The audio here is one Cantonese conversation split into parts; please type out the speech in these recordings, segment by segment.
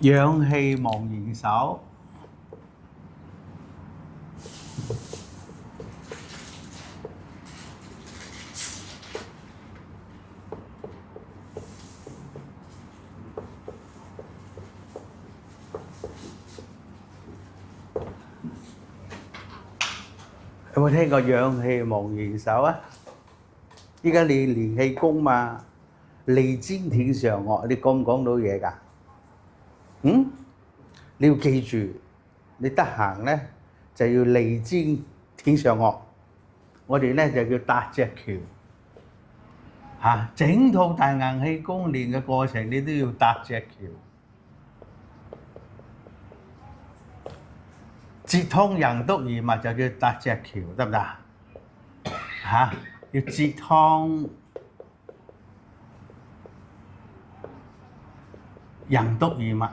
氧氣忘言手。有冇聽過氧氣忘言手啊？依家你練氣功嘛，利尖挺上顎，你講唔講到嘢㗎？你要記住，你得閒咧就要利尖挺上顎，我哋咧就叫搭隻橋嚇。整套大硬氣功練嘅過程，你都要搭隻橋，接通任督二脈就叫搭隻橋，得唔得嚇？要接通任督二脈。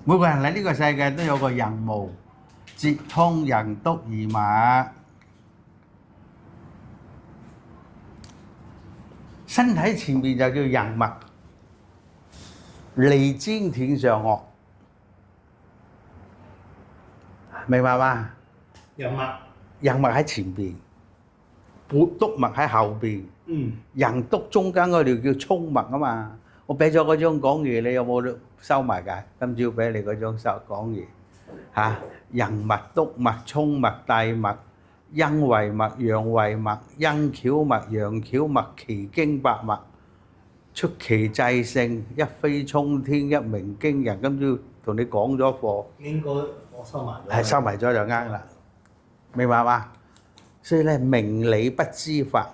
每個人喺呢個世界都有個任務，接通任督二脈。身體前面就叫任脈，利尖挺上顎，明白嗎？任脈，任脈喺前邊，督脈喺後邊。任督中間嗰條叫衝脈啊嘛。我俾咗嗰張講義，你有冇收埋㗎？今朝俾你嗰張講義嚇。任脈、督脈、衝脈、帶脈、陰維脈、陽維脈、陰蹺脈、陽蹺脈、奇經八脈，出奇制勝，一飛沖天，一鳴驚人。今朝同你講咗課，應該我收埋咗。係收埋咗就啱啦，明白嘛？所以咧，明理不知法，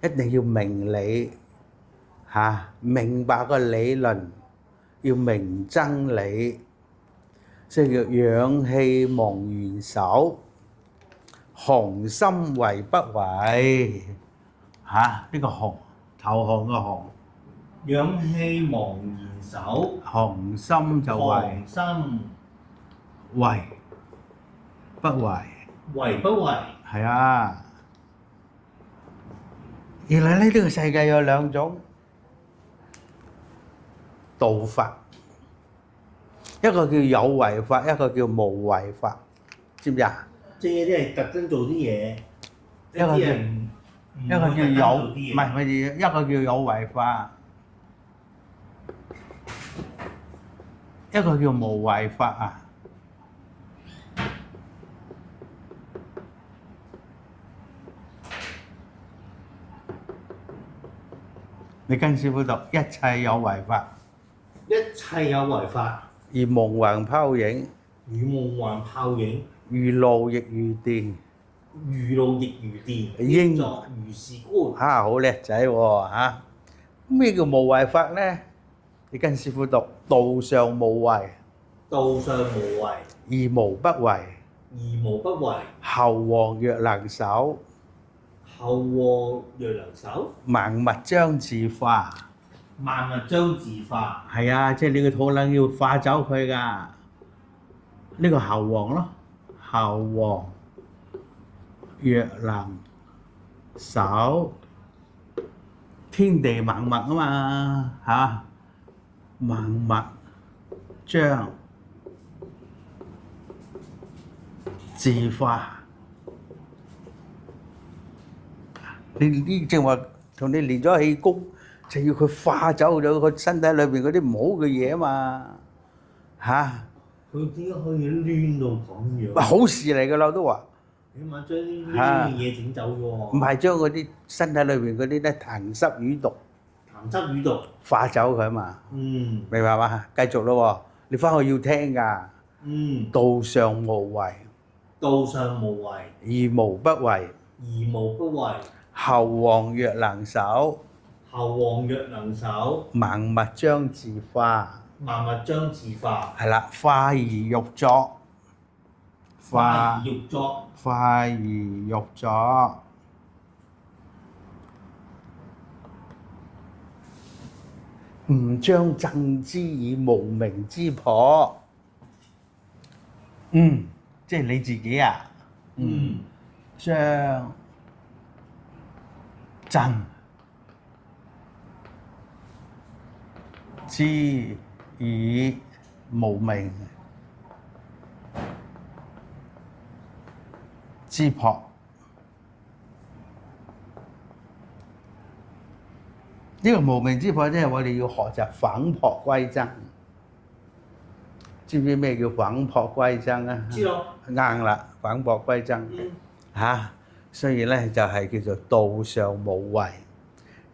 一定要明理嚇，明白個理論，要明真理，所以叫氧氣忘言手，紅心為不為嚇。呢個紅頭紅個紅，氧氣忘言手，紅心就為黃心為不為，為不為。係啊。原來呢個世界有兩種道法，一個叫有為法，一個叫無為法，知唔知啊？即係啲係特登做啲嘢，一個叫一一個叫有，唔係一個叫有為法，一個叫無為法啊。你跟師傅讀一切有為法，一切有為法，而夢幻泡影，如夢幻泡影，如露亦如電。如露亦如電，應作如是觀。嚇，好叻仔喎嚇！咩叫無為法咧？你跟師傅讀道上無為，道上無為，而無不為。而無不為。侯王若能守，後禍若能守，萬物將自化。萬物將自化。係啊，即係你個肚腩要化走佢㗎。呢個侯王咯，侯王若能守，天地萬物啊嘛嚇，萬物將自化。你呢正話同你練咗氣功，就要佢化走咗個身體裏邊嗰啲唔好嘅嘢啊嘛嚇。佢點解可以攣到咁樣？好事嚟㗎啦，我都話。起碼將呢啲嘢整走咗喎。唔係將嗰啲身體裏邊嗰啲咧痰濕瘀毒痰濕瘀毒化走佢嘛。明白嘛？繼續咯喎，你翻去要聽㗎。道上無為，道上無為，而無不為。而無不為。侯王若能守，侯王若能守，萬物將自化。萬物將自化。係啦，化而欲作，化而欲作，化而欲作。唔將正之以無明之破。即係你自己啊。將正知以無明，知破。呢個無明之破，即係我哋要學習返璞歸真。知唔知咩叫返璞歸真啊？知道。啱啦，返璞歸真所以咧就係叫做道上無為，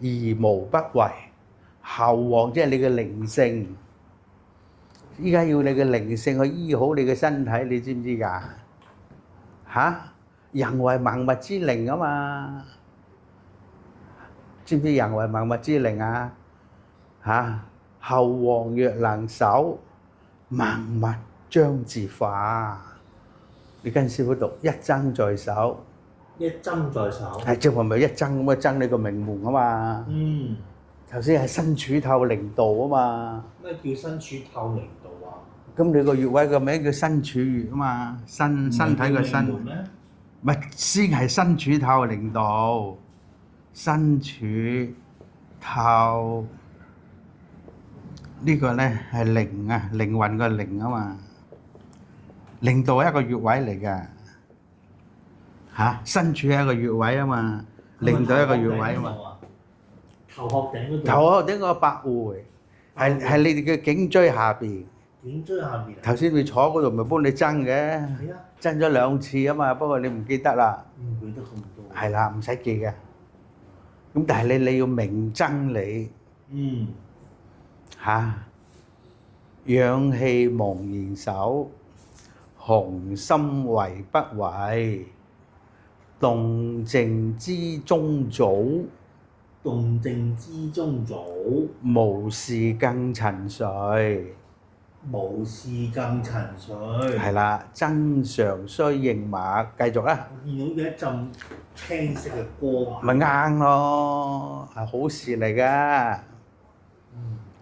而無不為。後王即係你嘅靈性，依家要你嘅靈性去醫好你嘅身體，你知唔知㗎？人為萬物之靈啊嘛，知唔知人為萬物之靈啊？後王若能守，萬物將自化。你跟師傅讀一爭在手，一爭在手。係即係咪一爭咁啊？爭你個名門啊嘛。頭先係身處透靈道啊嘛。咩叫身處透靈道啊？咁你個穴位個名叫身處穴啊嘛，身體個身，唔係先係身處透靈道，身處透呢個咧係靈啊，靈魂個靈啊嘛，靈道係一個穴位嚟㗎，身處係一個穴位啊嘛，靈道係一個穴位啊嘛。頭殼頂嗰度。頭殼頂個百會係你哋嘅頸椎下邊。頸椎下邊。頭先你坐嗰度咪幫你爭嘅，係啊，爭咗2次啊嘛，不過你唔記得啦。唔記得咁多。係啦，唔使記嘅。咁但係你要明真理。氧氣茫然手，雄心為不為，動靜之中早。動靜之中早，無事更沉睡。無事更沉睡。係啦，真常須認脈，繼續啦。我見到有一陣青色嘅光。咪啱咯，係好事嚟㗎。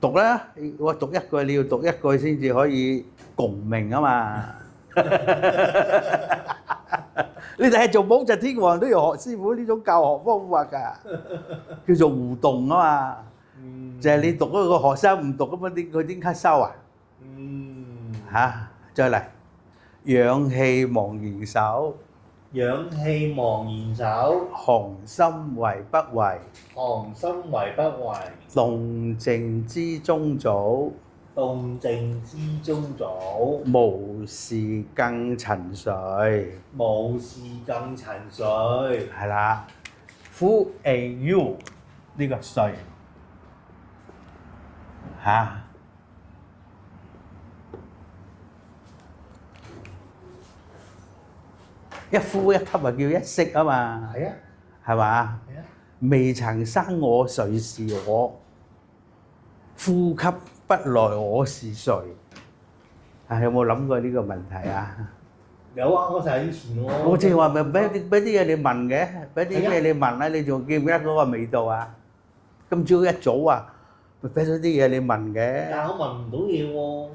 讀啦，我讀一句，你要讀一句先至可以共鳴啊嘛。你哋係做武則天王都要學師傅呢種教學方法㗎，叫做互動啊嘛。就係你讀嗰個學生唔讀咁樣，佢點吸收啊？再嚟，氧氣茫然手，氧氣茫然手，雄心為不為，雄心為不為，動靜之中早，動靜之中早，無事更沉睡，無事更沉睡。係啦，Fu A U 呢個睡一呼一吸啊，叫一息啊嘛，係啊，係嘛？係啊，未曾生我誰是我，呼吸不來我是誰？有冇諗過呢個問題啊？有啊，我就係以前我正話咪俾啲嘢你問嘅，俾啲嘢你問啦，你仲記唔記得嗰個味道啊？今朝一早啊，咪俾咗啲嘢你問嘅。但係我問唔到嘢喎。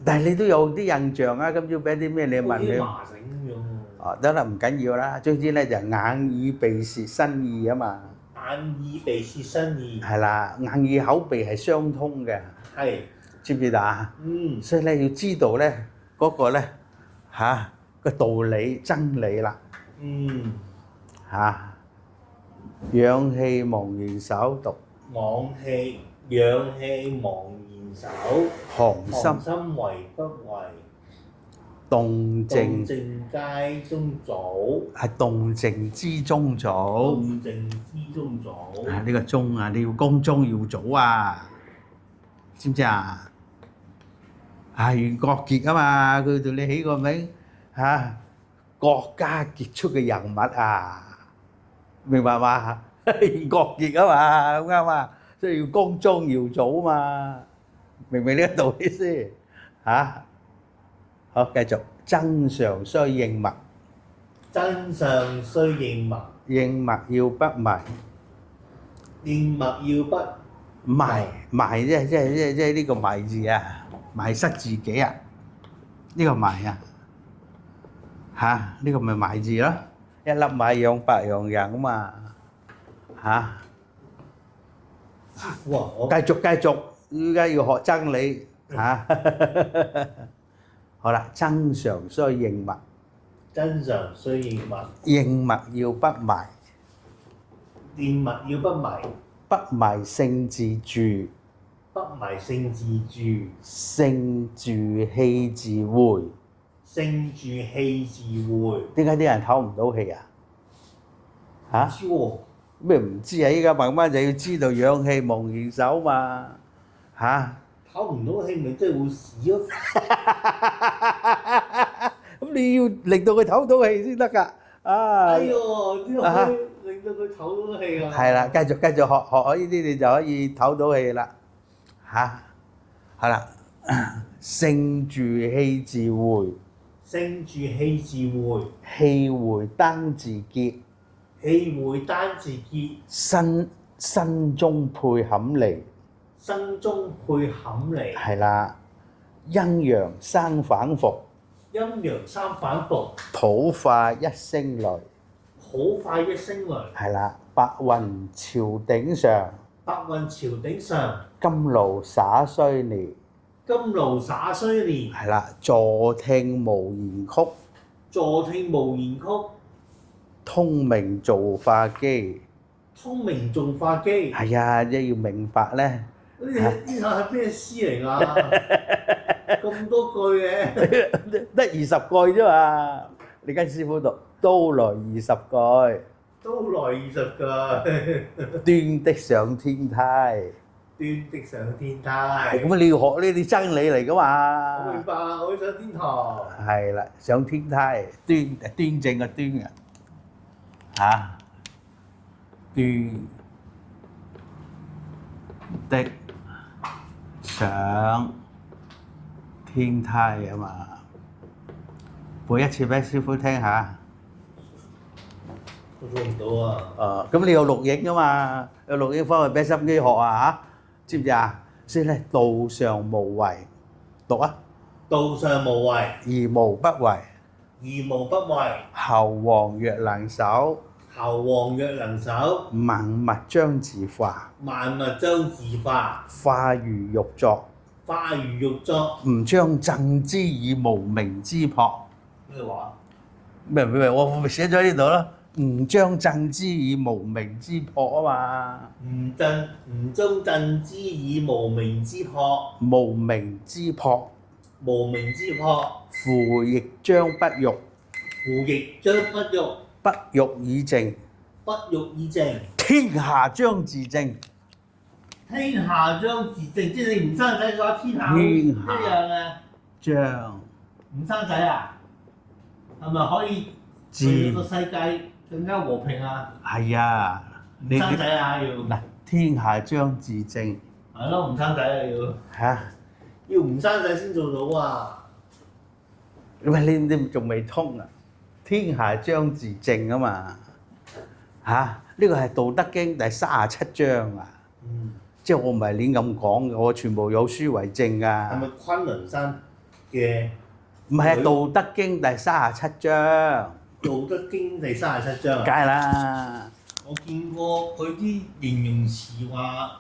但係你都有啲印象啊！今朝俾啲咩你問你？麻繩咁樣喎。得啦，唔緊要啦。總之咧就眼耳鼻舌身意啊嘛。眼耳鼻舌身意。係啦，眼耳口鼻係相通嘅。係。知唔知道啊？所以咧要知道咧嗰個咧個道理真理啦。氧氣茫然手讀。氧氣茫然手。雄心為不為。動靜皆中早。係動靜之中早。動靜之中早。呢個鐘啊，你要光宗耀祖啊，知唔知啊？袁國傑啊嘛，佢對你起個名國家傑出嘅人物啊，明白嘛？袁國傑啊嘛，咁啱嘛，所以要光宗耀祖啊嘛，明唔明呢個道理先？好，繼續，真常須認脈。真常須認脈。認脈要不迷。認脈要不迷即係呢個迷字啊，迷失自己啊，呢個迷啊，呢個咪迷字咯，一粒米養百樣人啊嘛，師傅啊，繼續依家要學真理嚇。好啦，真常須認默，真常須認默，認默要不埋，認默要不迷，不埋性自住，不迷性自住，性住氣自回。性住氣自回。點解啲人唞唔到氣啊？嚇？唔知喎，咩唔知啊？依家慢慢就要知道氧氣蒙然手嘛嚇。唞唔到氣咪即係會死咯。咁你要令到佢唞到氣先得㗎。啊，哎呦，之後可以令到佢唞到氣啊！係啦，繼續學呢啲，你就可以唞到氣啦。嚇，係啦，性住氣自回，性住氣自回，氣回單自結，氣回單自結，身中配坎離。身中配坎離。係啦，陰陽生反復，陰陽三反復，土化一聲雷。好快一聲雷。係啦，白雲朝頂上，白雲朝頂上，金爐灑須彌。金爐灑須彌。係啦，坐聽無言曲，坐聽無言曲，通明造化機。通明造化機。係啊，即係要明白咧。呢首係咩詩嚟㗎？咁多句嘅。得20句啫嘛，你跟師傅讀都來20句，都來20句。端的上天梯。端的上天梯。係咁啊！你要學呢啲真理嚟噶我明嘛？白，我要上天堂。係啦，上天梯，端正嘅端啊，嚇，端的上天梯啊嘛，背一次俾師傅聽下。我做唔到啊！咁你有錄影噶嘛？有錄影翻去俾心機學啊嚇，知唔知啊？所以咧，道上無為，讀啊，道上無為，而無不為。而無不為。侯王若能守，侯王若能守，萬物將自化。萬物將自化。化如玉作，化如玉作。吾將贈之以無名之樸。咩話？咩？我咪寫咗喺呢度咯。吾將贈之以無名之樸啊嘛。吾將贈之以無名之樸。無名之樸，無名之樸。夫亦將不欲，夫亦將不欲。不欲以正，不欲以正。天下將自正。天下將自正，即係你唔生仔嘅話，天下一樣啊！將唔生仔啊？係咪可以令到個世界更加和平啊？係啊，唔生仔啊要。嗱，天下將自正係咯，唔生仔啊要。嚇。要唔生仔先做到啊！喂，你仲未通啊？天下將自正啊嘛嚇！呢個係《道德經》第37章啊。即係我唔係亂咁講嘅，我全部有書為證㗎。係咪昆崙山嘅？唔係《道德經》第37章。《道德經》第37章。梗係啦。我見過佢啲形容詞話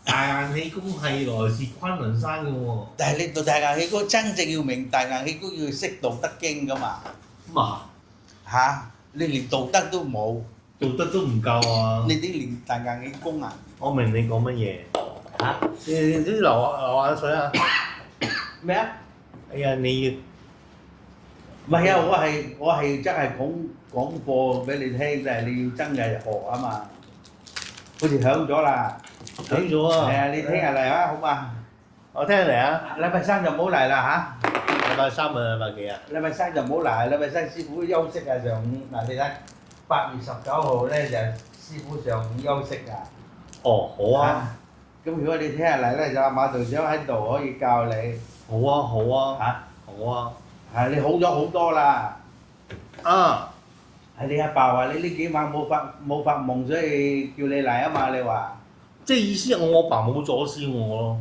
大硬氣功係來自昆崙山嘅喎。但係你讀大硬氣功，真正要明大硬氣功要識《道德經》㗎嘛咁啊，嚇！你連道德都冇，道德都唔夠啊！你點練大硬氣功啊？我明你講乜嘢嚇？你啲流下水啊！咩啊？哎呀，你要唔係啊！我係真係講課俾你聽，就係你要真係學啊嘛。好似響咗啦，響咗啊！係啊，你聽日嚟啊，好嘛？我聽日嚟啊！禮拜三就唔好嚟啦嚇。禮拜三啊，禮拜幾啊？禮拜三就唔好嚟，禮拜三師傅休息啊上午。嗱你睇8月19號咧就師傅上午休息啊。哦，好啊！咁如果你聽日嚟咧，就阿馬道長喺度可以教你。好啊，好啊！嚇，好啊！係你好咗好多啦。啊！係你阿爸話你呢幾晚冇發夢，所以叫你嚟啊嘛？你話？即係意思係我阿爸冇阻止我咯。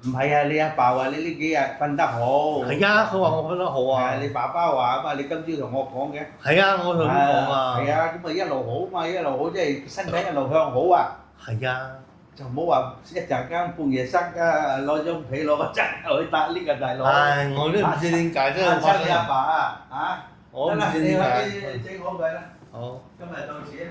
唔係啊！你阿爸話你呢幾日瞓得好。係啊，佢話我瞓得好啊。係你爸爸話啊嘛，你今朝同我講嘅。係啊，我同佢講啊。係啊，咁咪一路好嘛，一路好即係身體一路向好啊。係啊。就唔好話一陣間半夜塞啊，攞張被攞個枕頭去搭呢個大佬。唉，我都唔知點解，真係發親你阿爸啊嚇！我唔得啦，你知點解。去整好佢啦。好。今日到此啦。